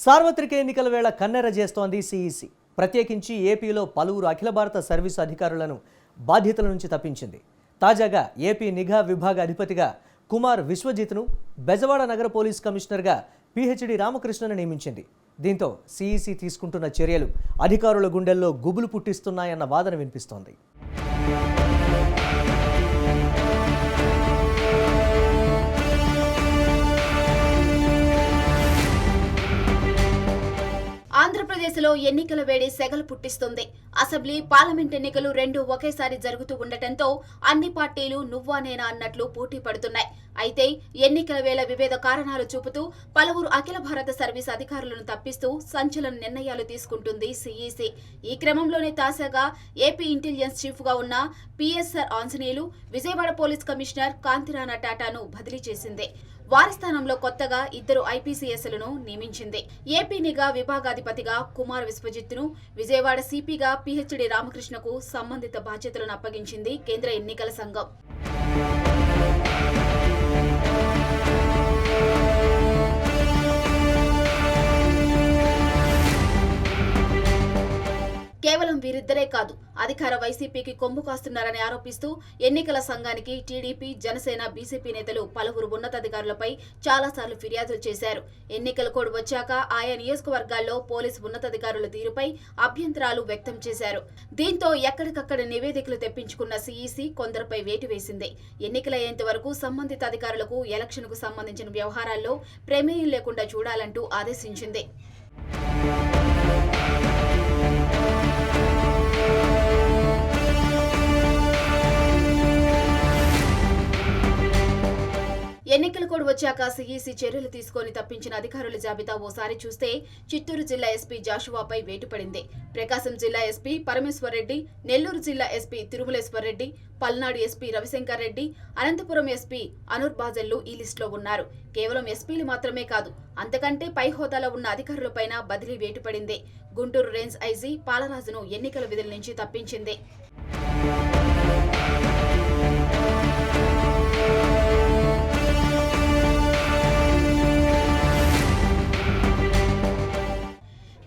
సార్వత్రిక ఎన్నికల వేళ కన్నెర చేస్తోంది సిఈసి. ప్రత్యేకించి ఏపీలో పలువురు అఖిల భారత సర్వీసు అధికారులను బాధ్యతల నుంచి తప్పించింది. తాజాగా ఏపీ నిఘా విభాగ అధిపతిగా కుమార్ విశ్వజిత్ను, బెజవాడ నగర పోలీస్ కమిషనర్గా పిహెచ్డి రామకృష్ణను నియమించింది. దీంతో సిఈసి తీసుకుంటున్న చర్యలు అధికారుల గుండెల్లో గుబులు పుట్టిస్తున్నాయన్న వాదన వినిపిస్తోంది. ఆంధ్రప్రదేశ్లో ఎన్నికల వేడి సెగలు పుట్టిస్తుంది. అసెంబ్లీ, పార్లమెంట్ ఎన్నికలు రెండు ఒకేసారి జరుగుతూ ఉండటంతో అన్ని పార్టీలు నువ్వా నేనా అన్నట్లు పోటీ పడుతున్నాయి. అయితే ఎన్నికల వేళ వివిధ కారణాలు చూపుతూ పలువురు అఖిల భారత సర్వీస్ అధికారులను తప్పిస్తూ సంచలన నిర్ణయాలు తీసుకుంటుంది సిఈసి. ఈ క్రమంలోనే తాజాగా ఏపీ ఇంటెలిజెన్స్ చీఫ్ గా ఉన్న PSR Anjaneyulu Vijayawada police commissioner Kanthi Rana టాటాను బదిలీ చేసింది. వారి స్థానంలో కొత్తగా ఇద్దరు ఐపీసీఎస్లను నియమించింది. ఏపీ నిఘా విభాగాధిపతిగా కుమార్ విశ్వజిత్ను, విజయవాడ సిపిగా పిహెచ్డి రామకృష్ణకు సంబంధిత బాధ్యతలను అప్పగించింది కేంద్ర ఎన్నికల సంఘం. కేవలం వీరిద్దరే కాదు, అధికార వైసీపీకి కొమ్ము కాస్తున్నారని ఆరోపిస్తూ ఎన్నికల సంఘానికి టీడీపీ, జనసేన, బీజేపీ నేతలు పలువురు ఉన్నతాధికారులపై చాలాసార్లు ఫిర్యాదులు చేశారు. ఎన్నికల కోడ్ వచ్చాక ఆయా నియోజకవర్గాల్లో పోలీసు ఉన్నతాధికారుల తీరుపై అభ్యంతరాలు వ్యక్తం చేశారు. దీంతో ఎక్కడికక్కడ నివేదికలు తెప్పించుకున్న సిఈసి కొందరిపై వేటు వేసింది. ఎన్నికలయ్యేంత వరకు సంబంధిత అధికారులకు ఎలక్షన్ కు సంబంధించిన వ్యవహారాల్లో ప్రమేయం లేకుండా చూడాలంటూ ఆదేశించింది. ఎన్నికల కోడ్ వచ్చాక సిఈసి చర్యలు తీసుకొని తప్పించిన అధికారుల జాబితా ఓసారి చూస్తే చిత్తూరు జిల్లా ఎస్పీ జాషువాపై వేటుపడింది. ప్రకాశం జిల్లా ఎస్పీ పరమేశ్వర్ రెడ్డి, నెల్లూరు జిల్లా SP Thirumaleshwar Reddy, Palnadu SP Ravishankar Reddy, Anantapuram SP అనూర్ బాజల్లు ఈ లిస్టులో ఉన్నారు. కేవలం ఎస్పీలు మాత్రమే కాదు, అంతకంటే పై హోదాలో ఉన్న అధికారులపైన బదిలీ వేటుపడింది. గుంటూరు రేంజ్ ఐజీ పాలరాజును ఎన్నికల విధుల నుంచి తప్పించింది.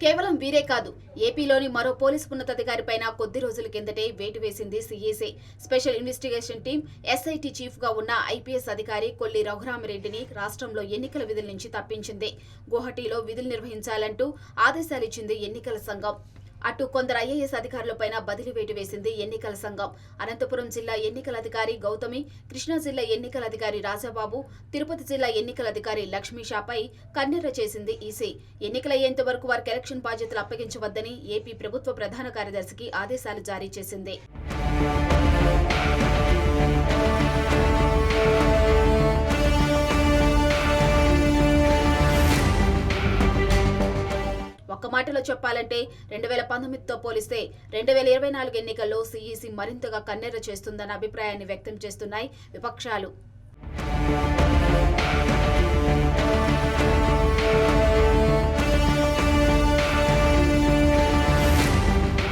కేవలం వీరే కాదు, ఏపీలోని మరో పోలీసు ఉన్నతాధికారిపైన కొద్ది రోజుల కిందటే వేటు వేసింది CEC. Special investigation team SIT chief గా ఉన్న ఐపీఎస్ అధికారి కొల్లి రఘురామరెడ్డిని రాష్ట్రంలో ఎన్నికల విధుల నుంచి తప్పించింది. గువాహటీలో విధులు నిర్వహించాలంటూ ఆదేశాలిచ్చింది ఎన్నికల సంఘం. అటు కొందరు ఐఏఎస్ అధికారులపైన బదిలీ వేటు వేసింది ఎన్నికల సంఘం. అనంతపురం జిల్లా ఎన్నికల అధికారి గౌతమి, కృష్ణా జిల్లా ఎన్నికల అధికారి రాజాబాబు, తిరుపతి జిల్లా ఎన్నికల అధికారి లక్ష్మీషాపై కన్నెర్ర చేసింది ఈసీ. ఎన్నికలయ్యేంత వరకు వారికి ఎలక్షన్ బాధ్యతలు అప్పగించవద్దని ఏపీ ప్రభుత్వ ప్రధాన కార్యదర్శికి ఆదేశాలు జారీ చేసింది. ఒక్క మాటలో చెప్పాలంటే 2019తో పోలిస్తే 2024 ఎన్నికల్లో సిఈసి మరింతగా కన్నెర్ర చేస్తుందన్న అభిప్రాయాన్ని వ్యక్తం చేస్తున్నాయి విపక్షాలు.